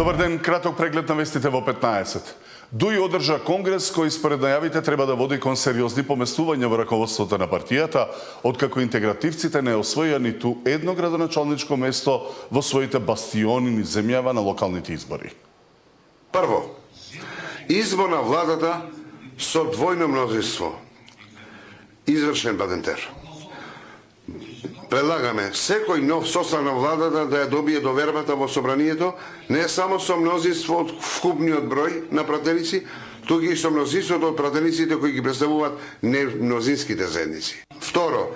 Добар ден, краток преглед на вестите во 15. ДУИ одржа конгрес кој според најавите треба да води кон сериозни поместувања во раководството на партијата, откако интегративците не освоја ниту едно градоначалничко место во своите бастиони низ земјава на локалните избори. Прво, избор на владата со двојно мнозинство. Извршен Бадентер. Предлагаме секој нов состав на владата да ја добие довербата во собранието, не само со мнозинство од вкупниот број на пратеници, туку и со мнозинството од пратениците кои ги представуваат немнозинските заедници. Второ,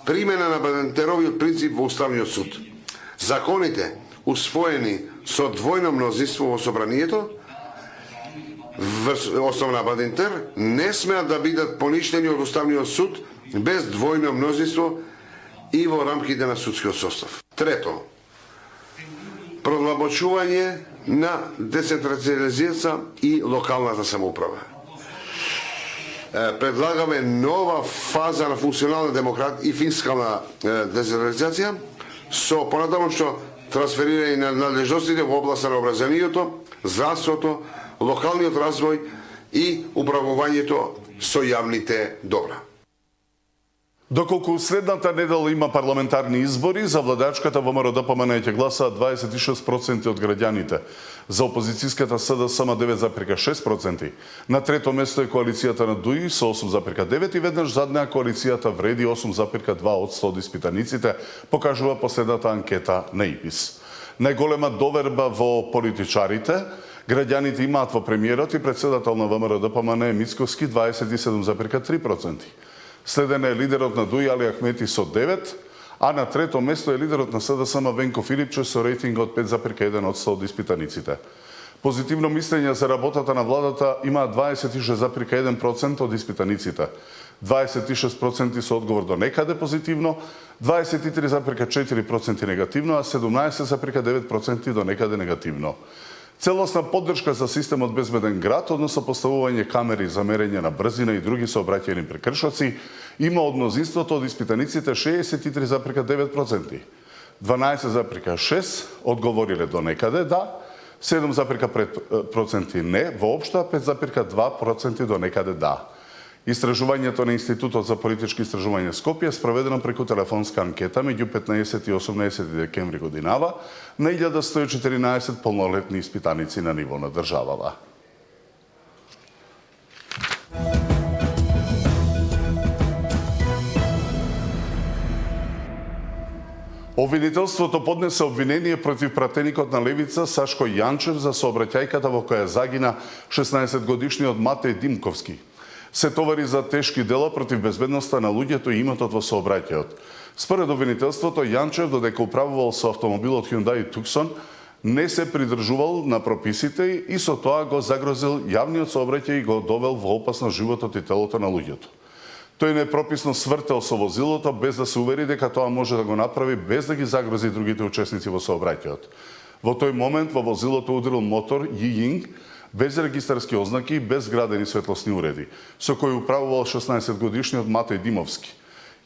примена на Бадентеровиот принцип во Уставниот суд. Законите усвоени со двојно мнозинство во собранието основа на Бадентер не смеат да бидат поништени од Уставниот суд без двојно мнозинство и во рамките на судскиот состав. Трето, продлабочување на децентрализација и локалната самоуправа. Предлагаме нова фаза на функционална демократија и фискална децентрализација со понатамошно трансферирање на надлежностите во областа на образованието, здравството, локалниот развој и управувањето со јавните добра. Доколку средната недела има парламентарни избори, за владачката ВМРО-ДПМН ќе гласаат 26% од граѓаните. За опозицијската СДСМ 9,6%. На трето место е коалицијата на ДУИ со 8,9% и веднаш заднеа коалицијата вреди 8,2% од испитаниците, покажува последната анкета на ИПИС. Најголема доверба во политичарите граѓаните имаат во премиерот и председател на ВМРО-ДПМН Мицковски 27,3%. Следен е лидерот на ДУИ Али Ахмети со 9%, а на трето место е лидерот на СДСМ Венко Филипче со рейтинг од 5,1% од испитаниците. Позитивно мислење за работата на владата има 26,1% од испитаниците. 26% со одговор до некаде позитивно, 23,4% негативно, а 17,9% до некаде негативно. Целосна поддршка за системот безбеден град, односно поставување камери за мерење на брзина и други сообраќајни прекршоци, има од мнозинството од испитаниците 63,9%. 12,6% одговориле до некаде да, 7,5% не, воопшто 5,2% до некаде да. Истражувањето на Институтот за политички истражувања Скопје спроведено преку телефонска анкета меѓу 15 и 18 декември годинава на 1114 полнолетни испитаници на ниво на државава. Обвинителството поднесе обвинение против пратеникот на Левица Сашко Јанчев за сообраќајката во која загина 16-годишниот Матеј Димковски. Се товари за тешки дела против безбедноста на луѓето и имотот во сообраќајот. Според обвинителството, Јанчев, додека управувал со автомобилот Hyundai Tucson, не се придржувал на прописите и со тоа го загрозил јавниот сообраќај и го довел во опасност животот и телото на луѓето. Тој непрописно свртел со возилото без да се увери дека тоа може да го направи без да ги загрози другите учесници во сообраќајот. Во тој момент во возилото удрил мотор Ying без регистарски ознаки и без градени светлосни уреди, со кој управувал 16-годишниот Матеј Димовски.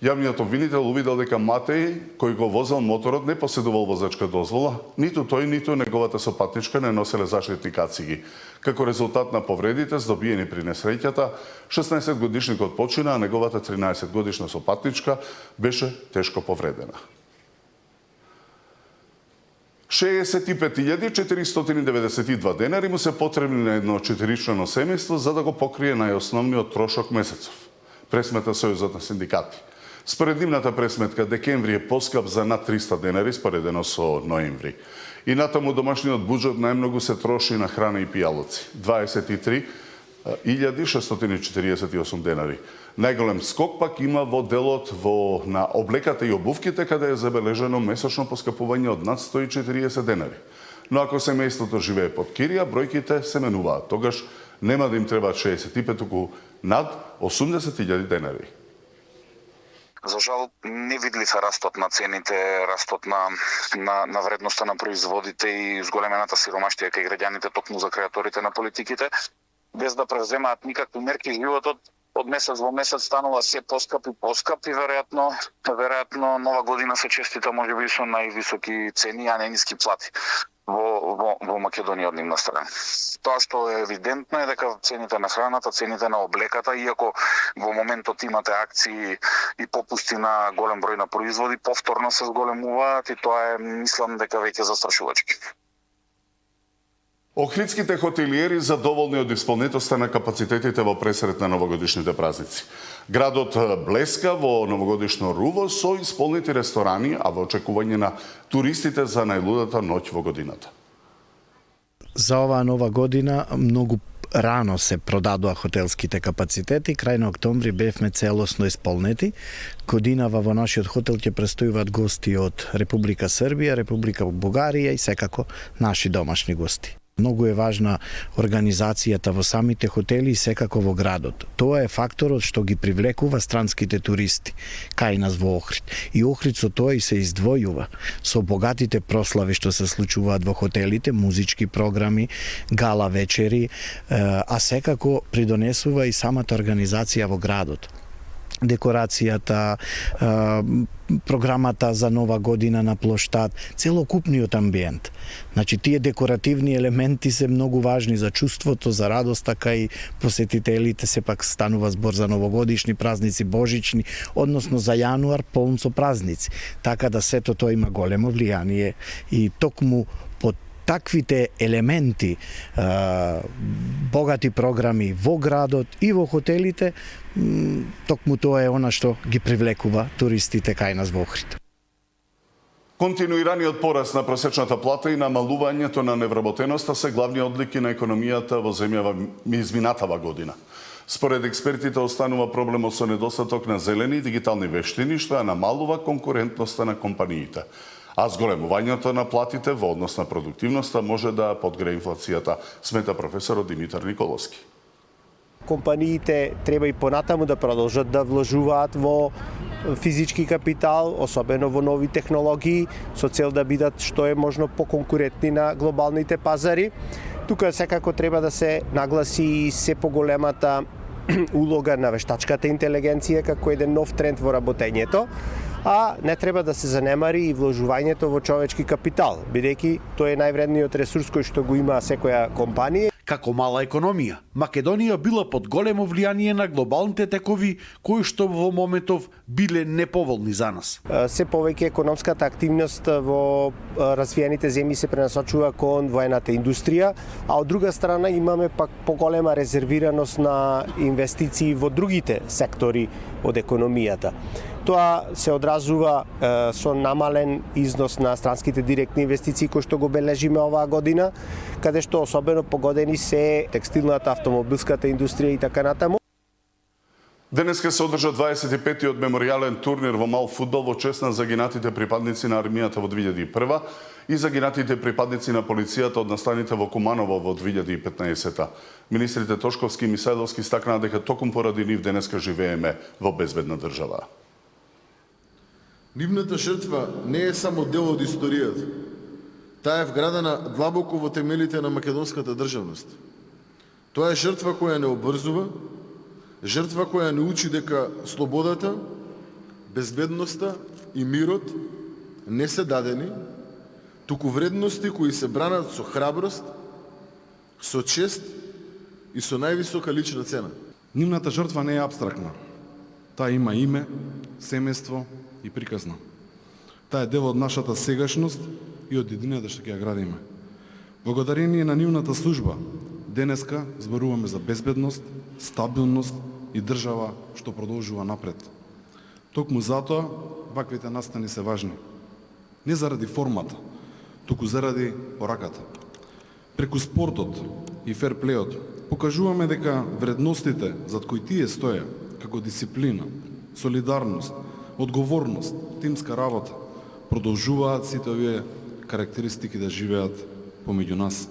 Јавниот обвинител увидел дека Матеј, кој го возел моторот, не поседувал возачка дозвола, ниту тој, ниту неговата сопатничка не носеле заштитни кациги. Како резултат на повредите здобиени при несреќата, 16-годишникот почина, а неговата 13-годишна сопатничка беше тешко повредена. 65.492 денари му се потребни на едно 4-члено семејство за да го покрие најосновниот трошок месецов. Пресмета Сојузот на синдикати. Според нивната пресметка, декември е поскап за над 300 денари споредено со ноември. И натаму домашниот буџет најмногу се троши на храна и пијалоци. 23.648 денари. Најголем скок пак има во делот на облеката и обувките, каде е забележено месечно поскапување од над 140 денари. Но ако семејството живее под кирија, бројките се менуваат. Тогаш нема да им требаат 65, туку над 80.000 денари. За жал, невидлив е растот на цените, растот на вредноста на производите и зголемената сиромаштија кај граѓаните токму за креаторите на политиките, без да преземаат никакви мерки. Животот од месец во месец станува се поскап и веројатно нова година се честита можеби со највисоки цени, а не ниски плати. во Македонија од нивна страна. Тоа што е евидентно е дека цените на храната, цените на облеката, иако во моментот имате акции и попусти на голем број на производи, повторно се зголемуваат и тоа е, мислам дека веќе застрашувачки. Охридските хотелиери задоволни од исполнетоста на капацитетите во пресрет на новогодишните празници. Градот блеска во новогодишно руво со исполнети ресторани, а во очекување на туристите за најлудата ноќ во годината. За оваа нова година многу рано се продадоа хотелските капацитети, крај на октомври бевме целосно исполнети. Годинава во нашиот хотел ќе престојуваат гости од Република Србија, Република Бугарија и секако наши домашни гости. Многу е важна организацијата во самите хотели и секако во градот. Тоа е факторот што ги привлекува странските туристи кај нас во Охрид. И Охрид со тоа и се издвојува со богатите прослави што се случуваат во хотелите, музички програми, гала вечери, а секако придонесува и самата организација во градот. Декорацијата, програмата за нова година на плоштад, целокупниот амбиент. Значи, тие декоративни елементи се многу важни за чувството, за радоста кај посетителите, сепак станува збор за новогодишни празници, божични, односно за јануар полн со празници. Така да сето тоа има големо влијание и токму под таквите елементи, богати програми во градот и во хотелите, токму тоа е она што ги привлекува туристите кај нас во Охрид. Континуираниот пораст на просечната плата и намалувањето на невработеноста се главни одлики на економијата во земјава изминатава година. Според експертите останува проблемот со недостаток на зелени и дигитални вештини, што ја намалува конкурентноста на компаниите. А зголемувањето на платите во однос на продуктивноста може да подгре инфлацијата, смета професорот Димитар Николовски. Компаниите треба и понатаму да продолжат да вложуваат во физички капитал, особено во нови технологии, со цел да бидат што е можно поконкурентни на глобалните пазари. Тука секако треба да се нагласи и се поголемата улога на вештачката интелигенција како еден нов тренд во работењето, а не треба да се занемари и вложувањето во човечки капитал, бидејќи тој е највредниот ресурс кој што го има секоја компанија. Како мала економија, Македонија била под големо влијание на глобалните текови кои што во моментов биле неповолни за нас. Се повеќе економската активност во развиените земји се пренасочува кон воената индустрија, а од друга страна имаме пак поголема резервираност на инвестиции во другите сектори од економијата. Тоа се одразува со намален износ на странските директни инвестиции кои што го бележиме оваа година, каде што особено погодени се текстилната, автомобилската индустрија и така натаму. Денеска се одржа 25-тиот меморијален турнир во мал фудбал во чест на загинатите припадници на армијата во 2001 и загинатите припадници на полицијата од настаните во Куманово во 2015. Министрите Тошковски и Мисајловски стакнаа дека токму поради нив денеска живееме во безбедна држава. Нивната жртва не е само дел од историјата. Таа е вградена длабоко во темелите на македонската државност. Тоа е жртва која не обврзува, жртва која не учи дека слободата, безбедноста и мирот не се дадени, туку вредности кои се бранат со храброст, со чест и со највисока лична цена. Нивната жртва не е апстрактна. Таа има име, семејство и приказна. Таа е дел од нашата сегашност и од единината што ќе ја градиме. Благодарение на нивната служба, денеска зборуваме за безбедност, стабилност и држава што продолжува напред. Токму затоа, ваквите настани се важни. Не заради формата, туку заради пораката. Преку спортот и ферплејот покажуваме дека вредностите зад кои тие стоја, како дисциплина, солидарност, одговорност, тимска работа, продолжуваат сите овие карактеристики да живеат помеѓу нас.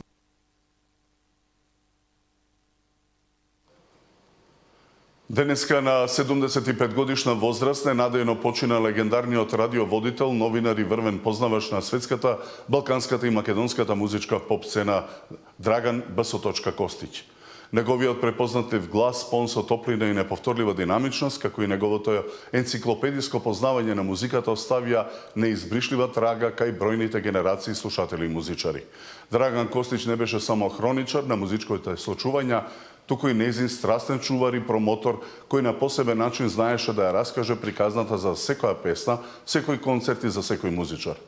Денеска на 75 годишна возраст ненадејно почина легендарниот радиоводител, новинар и врвен познавач на светската, балканската и македонската музичка поп сцена Драган Б. Костиќ. Неговиот препознатлив глас, полн со топлина и неповторлива динамичност, како и неговото енциклопедиско познавање на музиката оставија неизбришлива трага кај бројните генерации слушатели и музичари. Драган Костич не беше само хроничар на музичките случувања, туку и нејзин страстен чувар и промотор, кој на посебен начин знаеше да ја раскаже приказната за секоја песна, секој концерт и за секој музичар.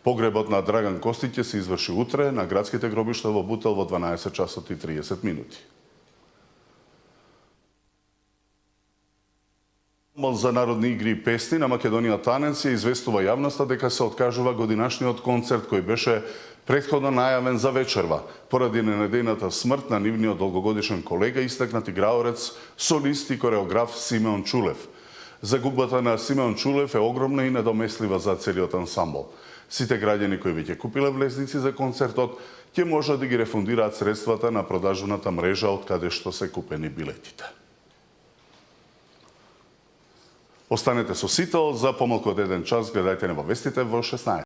Погребот на Драган Костич ќе се изврши утре на градските гробишта во Бутел во 12 часот и 30 минути. За народни игри и песни на Македонија Танец ја известува јавноста дека се откажува годинашниот концерт кој беше претходно најавен за вечерва, поради ненадејната смрт на нивниот долгогодишен колега, истакнат играорец, солист и кореограф Симеон Чулев. Загубата на Симеон Чулев е огромна и недомеслива за целиот ансамбл. Сите граѓани кои веќе купиле влезници за концертот ќе можат да ги рефундираат средствата на продажната мрежа од каде што се купени билетите. Останете со Сител, за помалку од 1 час гледајте не во вестите во 16.